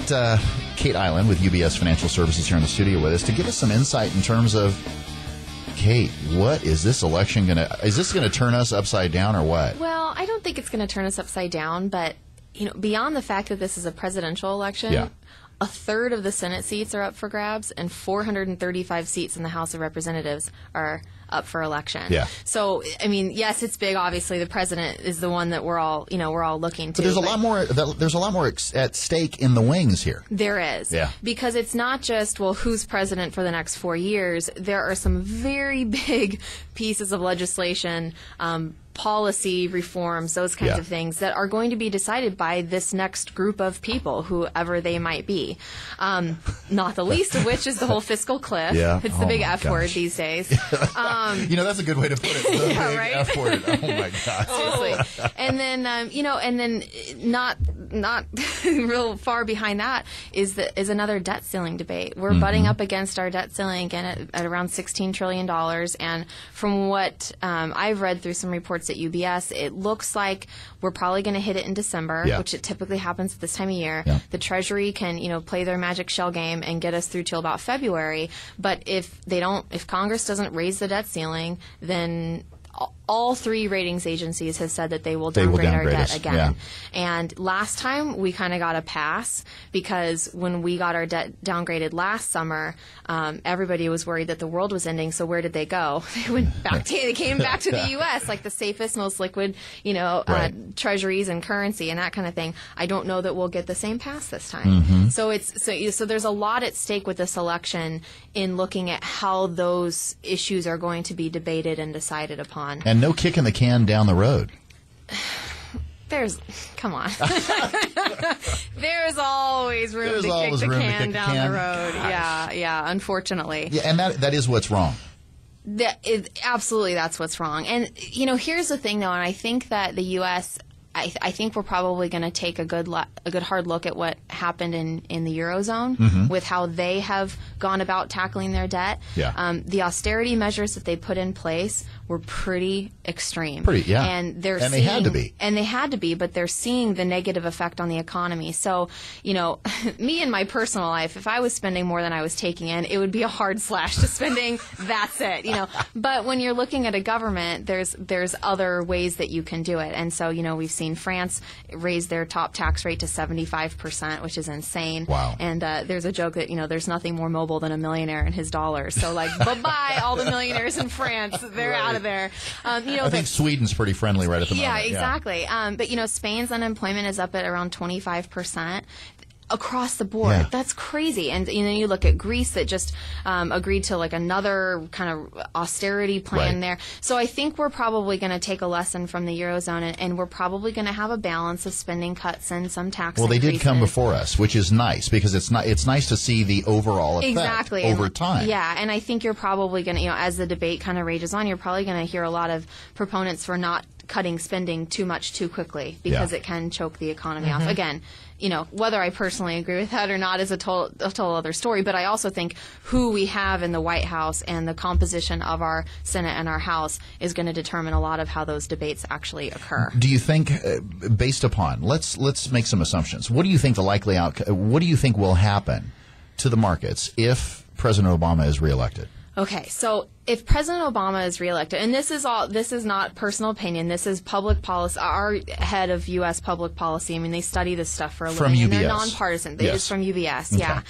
Kate Island with UBS Financial Services here in the studio with us to give us some insight in terms of, Kate, what is this election going to – is this going to turn us upside down or what? Well, I don't think it's going to turn us upside down, but, beyond the fact that this is a presidential election – a third of the Senate seats are up for grabs, and 435 seats in the House of Representatives are up for election. Yeah. So, yes, it's big. Obviously, the president is the one that we're all looking to. But there's a lot more. There's a lot more at stake in the wings here. There is. Yeah. Because it's not just who's president for the next 4 years. There are some very big pieces of legislation. Policy reforms, those kinds of things that are going to be decided by this next group of people, whoever they might be. Not the least of which is the whole fiscal cliff. Yeah. It's the big F word these days. That's a good way to put it. The big right? F word. Oh my God. Seriously. And then, and then not real far behind that is another debt ceiling debate. We're butting up against our debt ceiling again at around $16 trillion. And from what I've read through some reports at UBS, it looks like we're probably going to hit it in December, which it typically happens at this time of year. Yeah. The Treasury can, play their magic shell game and get us through till about February. But if Congress doesn't raise the debt ceiling, then all three ratings agencies have said that they will downgrade our debt again. Yeah. And last time we kind of got a pass because when we got our debt downgraded last summer, everybody was worried that the world was ending. So where did they go? They came back to the U.S., like the safest, most liquid, treasuries and currency and that kind of thing. I don't know that we'll get the same pass this time. So there's a lot at stake with this election in looking at how those issues are going to be debated and decided upon. And no kicking the can down the road. Come on. There's always room to kick the can down the road. Gosh. Yeah, unfortunately. Yeah, and that is what's wrong. Absolutely, that's what's wrong. And, here's the thing, though, and I think that the U.S., I think we're probably going to take a good hard look at what happened in the Eurozone with how they have gone about tackling their debt. Yeah. The austerity measures that they put in place were pretty extreme. And they had to be. And they had to be, but they're seeing the negative effect on the economy. So, me in my personal life, if I was spending more than I was taking in, it would be a hard slash to spending. That's it, But when you're looking at a government, there's other ways that you can do it. And so, we've seen France raise their top tax rate to 75%, which is insane. Wow. And there's a joke that, there's nothing more mobile than a millionaire and his dollars. So, bye-bye, all the millionaires in France. They're out of there. I think Sweden's pretty friendly right at the moment. Yeah, exactly. But, Spain's unemployment is up at around 25%. Across the board. Yeah. That's crazy. And then you look at Greece that just agreed to another kind of austerity plan there. So I think we're probably going to take a lesson from the Eurozone and we're probably going to have a balance of spending cuts and some tax increases. They did come before us, which is nice because it's nice to see the overall effect over time. Yeah, and I think you're probably going to, as the debate kind of rages on, you're probably going to hear a lot of proponents for not cutting spending too much too quickly because it can choke the economy off. Again, whether I personally agree with that or not is a total other story. But I also think who we have in the White House and the composition of our Senate and our House is going to determine a lot of how those debates actually occur. Do you think, based upon, let's make some assumptions. What do you think the likely outcome? What do you think will happen to the markets if President Obama is reelected? Okay, so if President Obama is reelected, and this is not personal opinion, this is public policy, our head of U.S. public policy, they study this stuff for a living. From UBS. And they're nonpartisan. It's from UBS, yeah.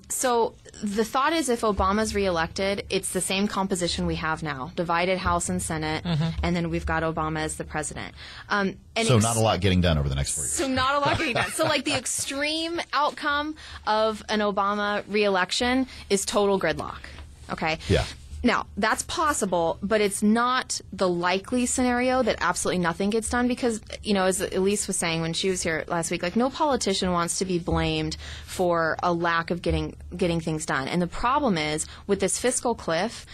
So the thought is if Obama's reelected, it's the same composition we have now, divided House and Senate, and then we've got Obama as the president. So not a lot getting done over the next 4 years. So not a lot getting done. So the extreme outcome of an Obama reelection is total gridlock. Okay. Yeah. Now, that's possible, but it's not the likely scenario that absolutely nothing gets done because, as Elise was saying when she was here last week, no politician wants to be blamed for a lack of getting things done. And the problem is, with this fiscal cliff,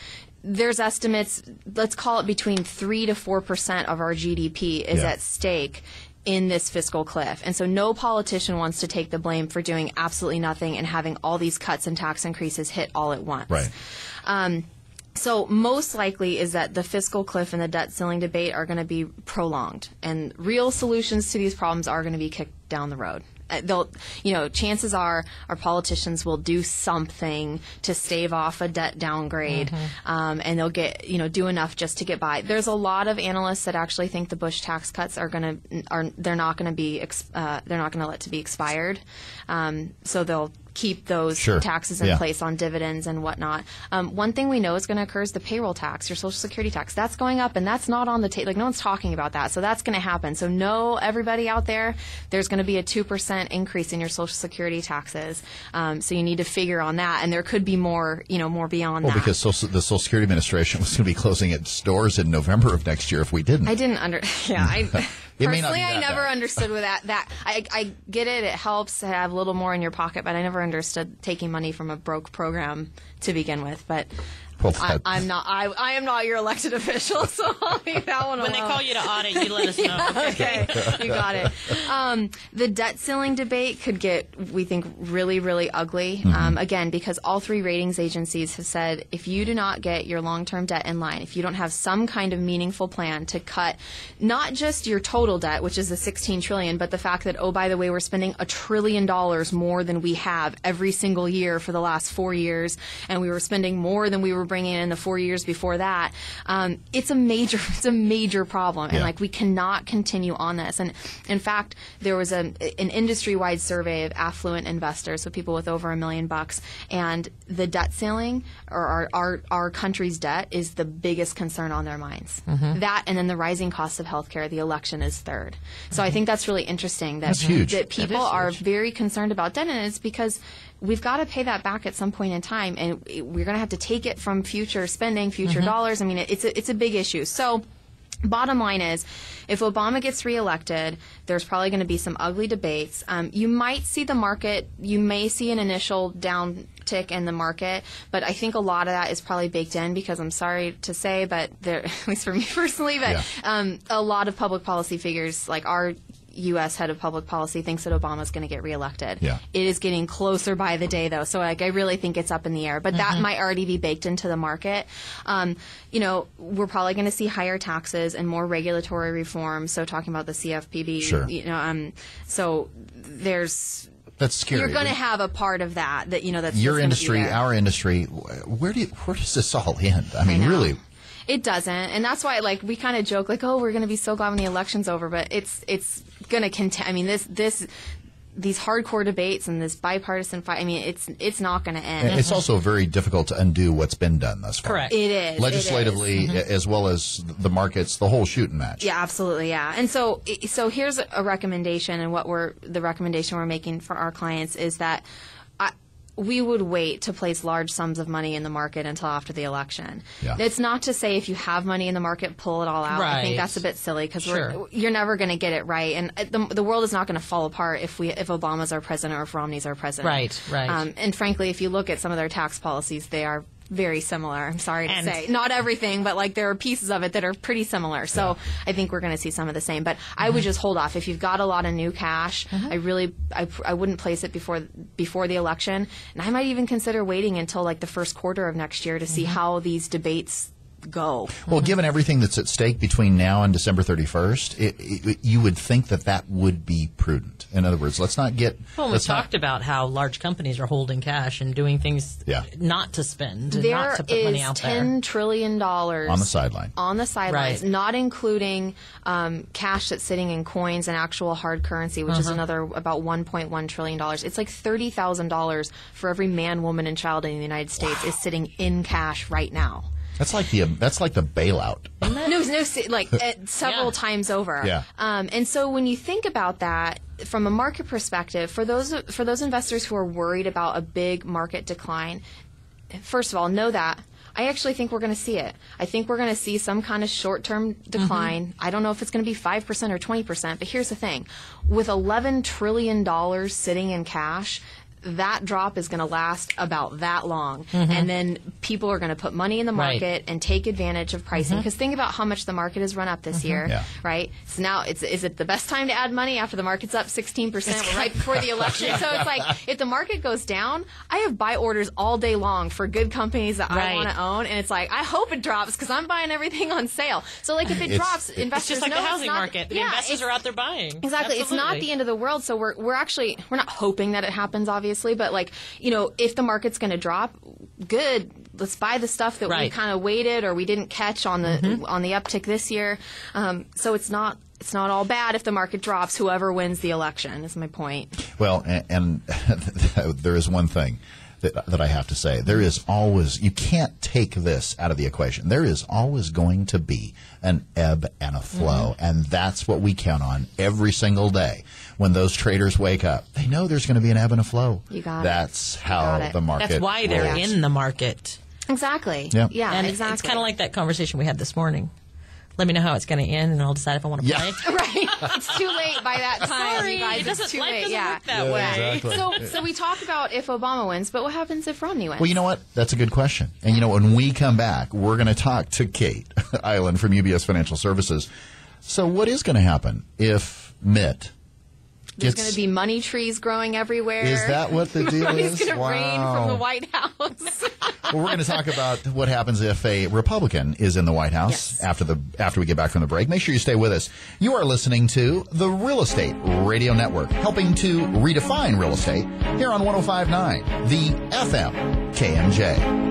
there's estimates, let's call it between 3 to 4% of our GDP is at stake in this fiscal cliff. And so no politician wants to take the blame for doing absolutely nothing and having all these cuts and tax increases hit all at once. Right. So most likely is that the fiscal cliff and the debt ceiling debate are going to be prolonged, and real solutions to these problems are going to be kicked down the road. Chances are our politicians will do something to stave off a debt downgrade, and they'll do enough just to get by. There's a lot of analysts that actually think the Bush tax cuts they're not going to let to be expired, so they'll keep those taxes in place on dividends and whatnot. One thing we know is going to occur is the payroll tax, your Social Security tax. That's going up, and that's not on the table. No one's talking about that, so that's going to happen. So know, everybody out there, there's going to be a 2% increase in your Social Security taxes. So you need to figure on that, and there could be more, more beyond that. Well, because the Social Security Administration was going to be closing its doors in November of next year if we didn't. I didn't Personally, I never understood with that. I get it. It helps to have a little more in your pocket, but I never understood taking money from a broke program to begin with. But I am not your elected official, so I'll leave that one alone. When they call you to audit, you let us know. Okay, you got it. The debt ceiling debate could get, we think, really, really ugly. Again, because all three ratings agencies have said if you do not get your long-term debt in line, if you don't have some kind of meaningful plan to cut not just your total debt, which is the $16 trillion, but the fact that, oh, by the way, we're spending $1 trillion more than we have every single year for the last 4 years, and we were spending more than we were bringing in the 4 years before that. It's a major problem, and we cannot continue on this. And in fact, there was an industry-wide survey of affluent investors, so people with over $1 million, and the debt ceiling, or our country's debt, is the biggest concern on their minds. That, and then the rising cost of healthcare, the election is third. So I think that's really interesting that people are very concerned about debt, and it's because we've got to pay that back at some point in time, and we're going to have to take it from future spending, future dollars. I mean, it's a big issue. So bottom line is, if Obama gets reelected, there's probably going to be some ugly debates. You might see the market, you may see an initial downtick in the market, but I think a lot of that is probably baked in because I'm sorry to say, but there, at least for me personally, but a lot of public policy figures, like our U.S. head of public policy, thinks that Obama's going to get reelected. It is getting closer by the day, though, so I really think it's up in the air. But that might already be baked into the market. We're probably going to see higher taxes and more regulatory reform. So talking about the CFPB, so there's. That's scary. You're going to have a part of that. That's your industry, our industry. Where does this all end? I mean, really. It doesn't, and that's why, we kind of joke, oh, we're going to be so glad when the election's over, but it's going to continue. I mean, these hardcore debates and this bipartisan fight, I mean, it's not going to end. And it's also very difficult to undo what's been done thus far. Correct. It is. Legislatively, as well as the markets, the whole shooting match. Yeah, absolutely, yeah. And so here's a recommendation, and the recommendation we're making for our clients is that we would wait to place large sums of money in the market until after the election. It's not to say if you have money in the market, pull it all out. Right. I think that's a bit silly because you're never going to get it right. And the world is not going to fall apart if Obama's our president or if Romney's our president. Right. And frankly, if you look at some of their tax policies, they are very similar. I'm sorry to say. Not everything, but there are pieces of it that are pretty similar. So I think we're going to see some of the same. But I would just hold off. If you've got a lot of new cash, I wouldn't place it before the election. And I might even consider waiting until the first quarter of next year to see how these debates go. Well, given everything that's at stake between now and December 31st, you would think that would be prudent. In other words, let's not get... Well, we talked about how large companies are holding cash and doing things not to spend, and not to put money out there. There is $10 trillion on the sideline. On the sidelines, not including cash that's sitting in coins and actual hard currency, which is another about $1.1 trillion. It's like $30,000 for every man, woman, and child in the United States is sitting in cash right now. That's like the bailout. No, several times over. And so when you think about that from a market perspective, for those investors who are worried about a big market decline, first of all, know that I actually think we're going to see it. I think we're going to see some kind of short-term decline. I don't know if it's going to be 5% or 20%, but here's the thing. With $11 trillion sitting in cash, that drop is going to last about that long. And then people are going to put money in the market and take advantage of pricing. Because think about how much the market has run up this year, right? So now, is it the best time to add money after the market's up 16% right before the election? So it's like, if the market goes down, I have buy orders all day long for good companies that I want to own. And it's like, I hope it drops because I'm buying everything on sale. So like if it drops, investors it's just like know the housing not, market. The investors are out there buying. Exactly. Absolutely. It's not the end of the world. So we're not hoping that it happens, obviously. But like, if the market's going to drop, good. Let's buy the stuff that we kind of waited or we didn't catch on the uptick this year. So it's not all bad if the market drops. Whoever wins the election is my point. Well, and there is one thing that I have to say. There is always, you can't take this out of the equation. There is always going to be an ebb and a flow, and that's what we count on every single day. When those traders wake up, they know there's going to be an ebb and a flow. You got That's how the market That's why they're rolls. in the market. Exactly. Yep. Yeah, And exactly. it's kind of like that conversation we had this morning. Let me know how it's going to end, and I'll decide if I want to play. Right. It's too late by that time, Sorry, you guys. it doesn't, It's too life late. doesn't work that way. Exactly. So we talk about if Obama wins, but what happens if Romney wins? Well, you know what? That's a good question. And, when we come back, we're going to talk to Kate Island from UBS Financial Services. So what is going to happen if Mitt There's going to be money trees growing everywhere. Is that what the deal is? It's going to rain from the White House. Well, we're going to talk about what happens if a Republican is in the White House after we get back from the break. Make sure you stay with us. You are listening to the Real Estate Radio Network, helping to redefine real estate here on 105.9, the FM KMJ.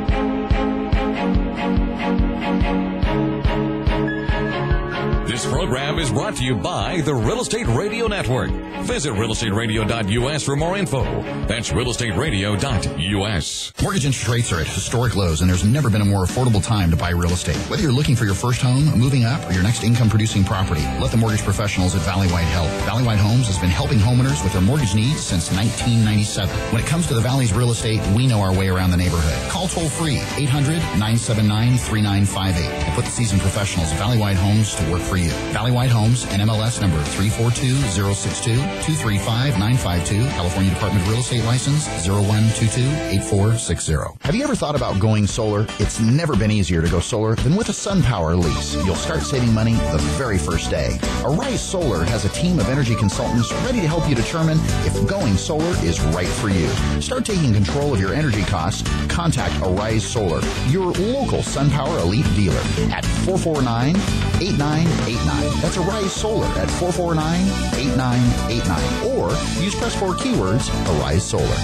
This program is brought to you by the Real Estate Radio Network. Visit realestateradio.us for more info. That's realestateradio.us. Mortgage interest rates are at historic lows, and there's never been a more affordable time to buy real estate. Whether you're looking for your first home, moving up, or your next income-producing property, let the mortgage professionals at Valley White help. Valley White Homes has been helping homeowners with their mortgage needs since 1997. When it comes to the Valley's real estate, we know our way around the neighborhood. Call toll-free 800-979-3958 and put the seasoned professionals at Valley White Homes to work for you. Valley White Homes, NMLS number 342062, 235-952, California Department of Real Estate License 0122-8460. Have you ever thought about going solar? It's never been easier to go solar than with a SunPower lease. You'll start saving money the very first day. Arise Solar has a team of energy consultants ready to help you determine if going solar is right for you. Start taking control of your energy costs. Contact Arise Solar, your local SunPower Elite dealer at 449-8989. That's Arise Solar at 449-8989. Or use press 4 keywords, Arise Solar.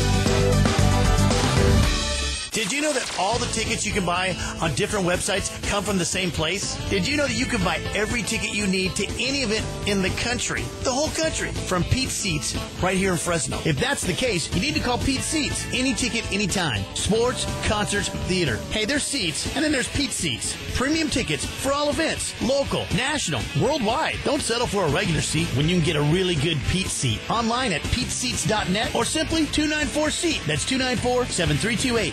Did you know that all the tickets you can buy on different websites come from the same place? Did you know that you can buy every ticket you need to any event in the country, the whole country, from Pete's Seats right here in Fresno? If that's the case, you need to call Pete's Seats. Any ticket, anytime. Sports, concerts, theater. Hey, there's seats, and then there's Pete's Seats. Premium tickets for all events, local, national, worldwide. Don't settle for a regular seat when you can get a really good Pete's Seat. Online at Pete'sSeats.net or simply 294-SEAT. That's 294-7328.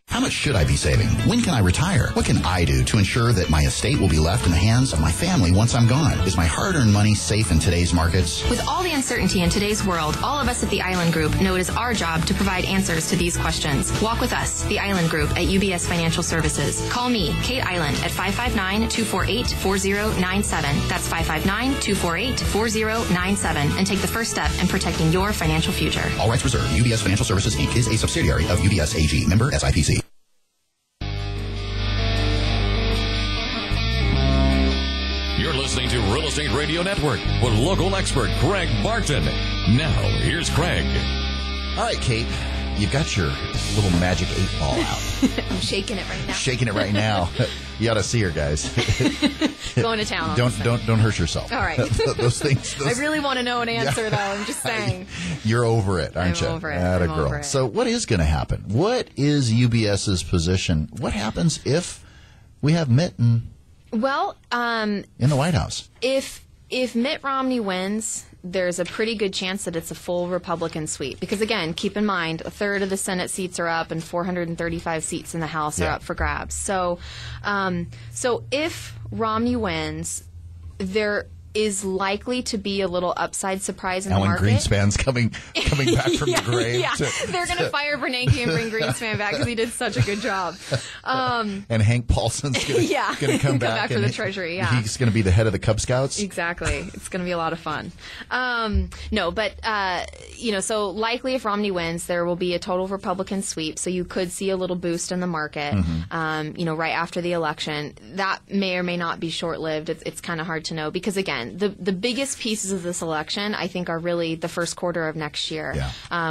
How much should I be saving? When can I retire? What can I do to ensure that my estate will be left in the hands of my family once I'm gone? Is my hard-earned money safe in today's markets? With all the uncertainty in today's world, all of us at the Island Group know it is our job to provide answers to these questions. Walk with us, the Island Group at UBS Financial Services. Call me, Kate Island, at 559-248-4097. That's 559-248-4097, and take the first step in protecting your financial future. All rights reserved. UBS Financial Services, Inc. is a subsidiary of UBS AG. Member SIPC. You're listening to Real Estate Radio Network with local expert Craig Barton. Now, here's Craig. All right, Kate, you got your little magic 8-ball out. I'm shaking it right now. Shaking it right now. You ought to see her, guys. Going to town on Don't this don't hurt yourself. All right. Those things. I really want to know an answer, though. I'm just saying. You're over it, aren't you? I'm over it. Atta I'm girl. over it. So what is going to happen? What is UBS's position? What happens if we have Mitt in Well, the White House? if Mitt Romney wins, there's a pretty good chance that it's a full Republican sweep. Because, again, keep in mind, a third of the Senate seats are up and 435 seats in the House are up for grabs. So, so if Romney wins, there is likely to be a little upside surprise in the market. Alan Greenspan's coming back from the grave. Yeah, they're going to fire Bernanke and bring Greenspan back because he did such a good job. And Hank Paulson's going to come back for the Treasury. Yeah, he's going to be the head of the Cub Scouts. Exactly, it's going to be a lot of fun. No, but so likely if Romney wins, there will be a total Republican sweep. So you could see a little boost in the market. Right after the election. That may or may not be short lived. It's kind of hard to know because again. The biggest pieces of this election, I think, are really the first quarter of next year,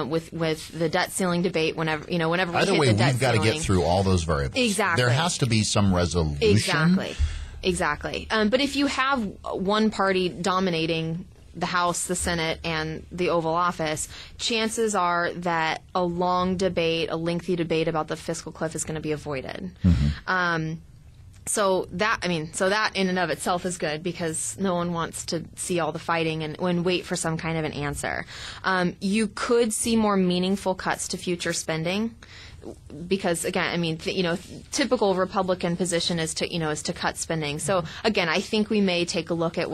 with the debt ceiling debate. Whenever we Either hit way, the debt we've got to get through all those variables. Exactly, there has to be some resolution. Exactly. But if you have one party dominating the House, the Senate, and the Oval Office, chances are that a lengthy debate about the fiscal cliff is going to be avoided. So that in and of itself is good because no one wants to see all the fighting and wait for some kind of an answer. You could see more meaningful cuts to future spending because again, typical Republican position is to cut spending. So again, I think we may take a look at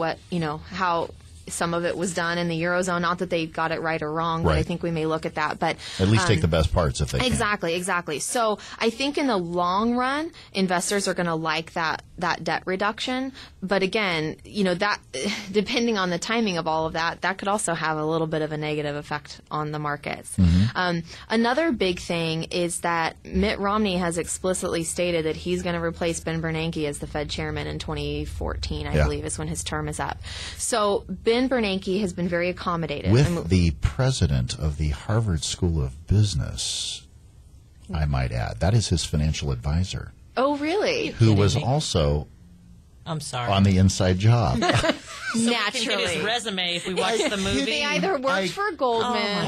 how some of it was done in the Eurozone. Not that they got it right or wrong, but I think we may look at that. But at least take the best parts if they can. Exactly. So I think in the long run, investors are going to like that debt reduction. But again, that depending on the timing of all of that could also have a little bit of a negative effect on the markets. Another big thing is that Mitt Romney has explicitly stated that he's going to replace Ben Bernanke as the Fed chairman in 2014, I believe, is when his term is up. So Ben Bernanke has been very accommodative. With the president of the Harvard School of Business, I might add. That is his financial advisor. Oh, really? Who was also on the inside job. So naturally. we can get his resume if we watch the movie. They either worked for Goldman.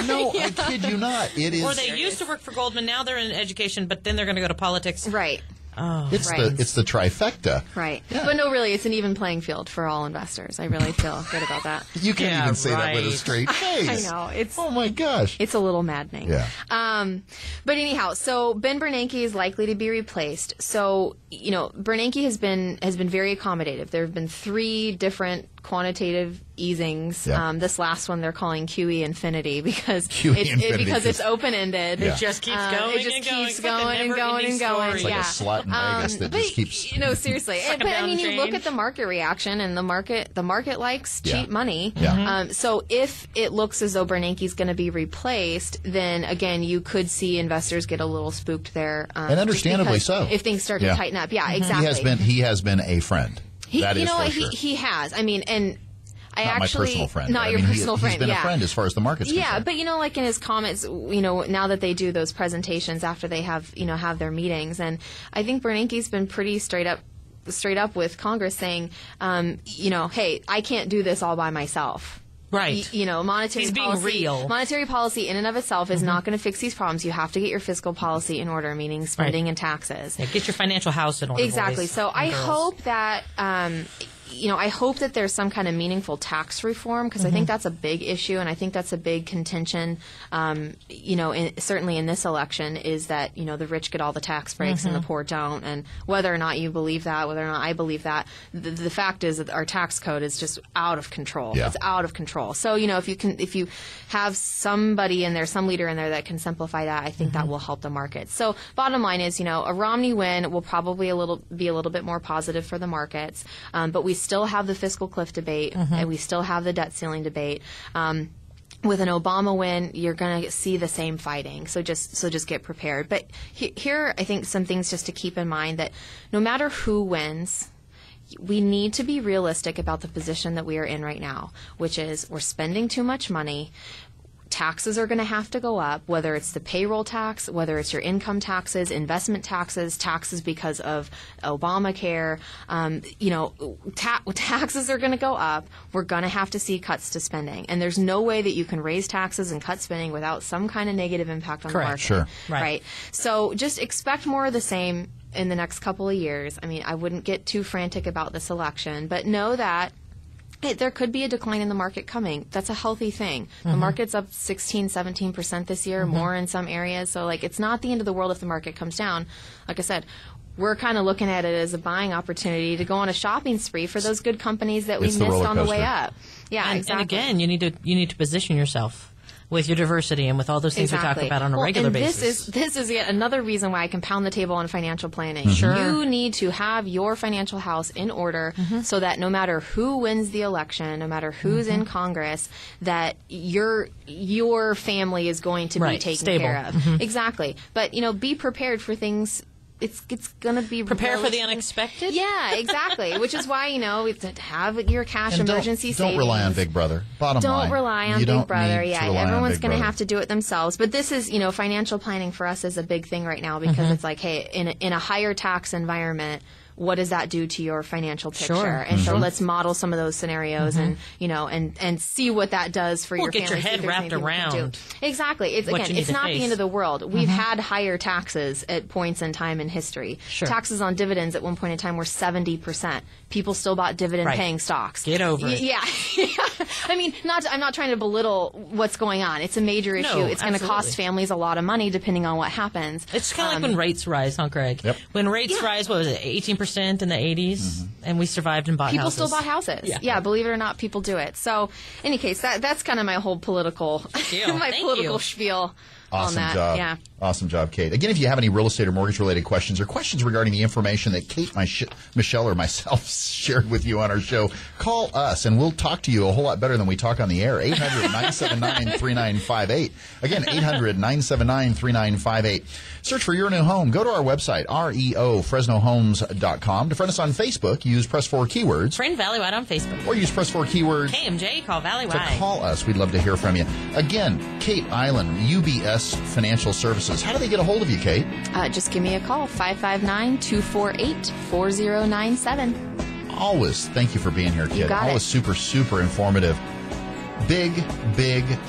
No, I kid you not. It is. Or they used to work for Goldman. Now they're in education, but then they're going to go to politics. Right. Oh, it's the trifecta. Right. Yeah. But no, really, it's an even playing field for all investors. I really feel good about that. You can't even say that with a straight face. I know. Oh, my gosh. It's a little maddening. Yeah. But anyhow, so Ben Bernanke is likely to be replaced. So, Bernanke has been very accommodative. There have been 3 different quantitative easings. This last one they're calling QE Infinity because it's open-ended. It just keeps going. It just keeps going and going and going. It's like a slot in Vegas that just keeps. Seriously. But you look at the market reaction, and the market likes cheap money. So if it looks as though Bernanke's going to be replaced, then again you could see investors get a little spooked there. And understandably so. If things start to tighten up. Yeah, exactly. He has been a friend. That is for sure. He has. And not my personal friend. Not your personal friend. He's been a friend as far as the market's concerned. But like in his comments, now that they do those presentations after they have their meetings, and I think Bernanke's been pretty straight up with Congress saying, hey, I can't do this all by myself. Right. Monetary policy in and of itself is not going to fix these problems. You have to get your fiscal policy in order, meaning spending and taxes. Yeah, get your financial house in order. Exactly. So I hope that I hope that there's some kind of meaningful tax reform because I think that's a big issue and I think that's a big contention. Certainly in this election is that the rich get all the tax breaks and the poor don't. And whether or not you believe that, whether or not I believe that, the fact is that our tax code is just out of control. Yeah. It's out of control. So if you have somebody in there, some leader in there that can simplify that, I think that will help the market. So bottom line is a Romney win will probably be a little bit more positive for the markets, but we still have the fiscal cliff debate and we still have the debt ceiling debate. With an Obama win, you're going to see the same fighting. So just get prepared. But here, I think some things just to keep in mind that no matter who wins, we need to be realistic about the position that we are in right now, which is we're spending too much money. Taxes are going to have to go up, whether it's the payroll tax, whether it's your income taxes, investment taxes, taxes because of Obamacare. Taxes are going to go up. We're going to have to see cuts to spending. And there's no way that you can raise taxes and cut spending without some kind of negative impact on the market. Sure. Right. So just expect more of the same in the next couple of years. I wouldn't get too frantic about this election, but know that There could be a decline in the market coming. That's a healthy thing. The market's up 16, 17% this year, more in some areas. So, it's not the end of the world if the market comes down. Like I said, we're kind of looking at it as a buying opportunity to go on a shopping spree for those good companies that we missed on the way up. Yeah, exactly. And again, you need to position yourself with your diversity and with all those things we talk about on a regular basis. This is yet another reason why I can pound the table on financial planning. Sure. You need to have your financial house in order so that no matter who wins the election, no matter who's in Congress, that your family is going to be taken care of. Exactly. But, be prepared for things. It's going to be prepare for the unexpected. Yeah, exactly. Which is why we have to have your cash emergency savings. Don't rely on Big Brother. Bottom line, don't rely on Big Brother. Yeah, everyone's going to have to do it themselves. But this is financial planning for us is a big thing right now because it's like, hey, in a higher tax environment, what does that do to your financial picture? Sure. And so let's model some of those scenarios and see what that does for your family. Get your head wrapped around. Exactly. It's not the end of the world. We've had higher taxes at points in time in history. Sure. Taxes on dividends at one point in time were 70%. People still bought dividend-paying stocks. Get over it. Yeah. I mean, I'm not trying to belittle what's going on. It's a major issue. No, it's going to cost families a lot of money depending on what happens. It's kind of like when rates rise, huh, Greg? Yep. When rates rise, what was it, 18% in the 80s? And we survived and bought people houses. People still bought houses. Yeah, believe it or not, people do it. So, in any case, that's kind of my whole political, spiel. Awesome on that. job. Yeah. Awesome job, Kate. Again, if you have any real estate or mortgage-related questions or questions regarding the information that Kate, Michelle, or myself shared with you on our show, call us, and we'll talk to you a whole lot better than we talk on the air. 800-979-3958. Again, 800-979-3958. Search for your new home. Go to our website, REOFresnoHomes.com. To friend us on Facebook, use press 4 keywords. Friend Valleywide on Facebook. Or use press 4 keywords. KMJ, call Valleywide. To call us. We'd love to hear from you. Again, Kate Island, UBS Financial Services. How do they get a hold of you, Kate? Just give me a call, 559-248-4097. Always. Thank you for being here, Kate. You got Always it. super, super informative. Big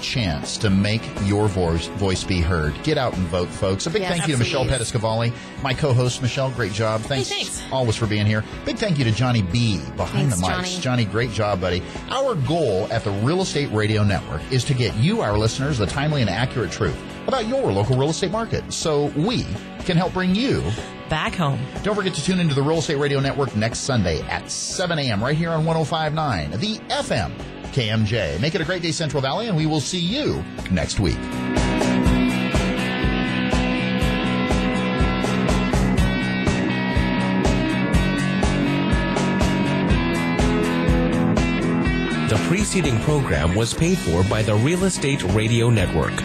chance to make your voice be heard. Get out and vote, folks. A big thank you to Michelle Pettiscavalli, my co-host. Michelle, great job. Thanks always for being here. Big thank you to Johnny B. behind the mics. Johnny, great job, buddy. Our goal at the Real Estate Radio Network is to get you, our listeners, the timely and accurate truth about your local real estate market so we can help bring you back home. Don't forget to tune into the Real Estate Radio Network next Sunday at 7 a.m. right here on 105.9, the FM KMJ. Make it a great day, Central Valley, and we will see you next week. The preceding program was paid for by the Real Estate Radio Network.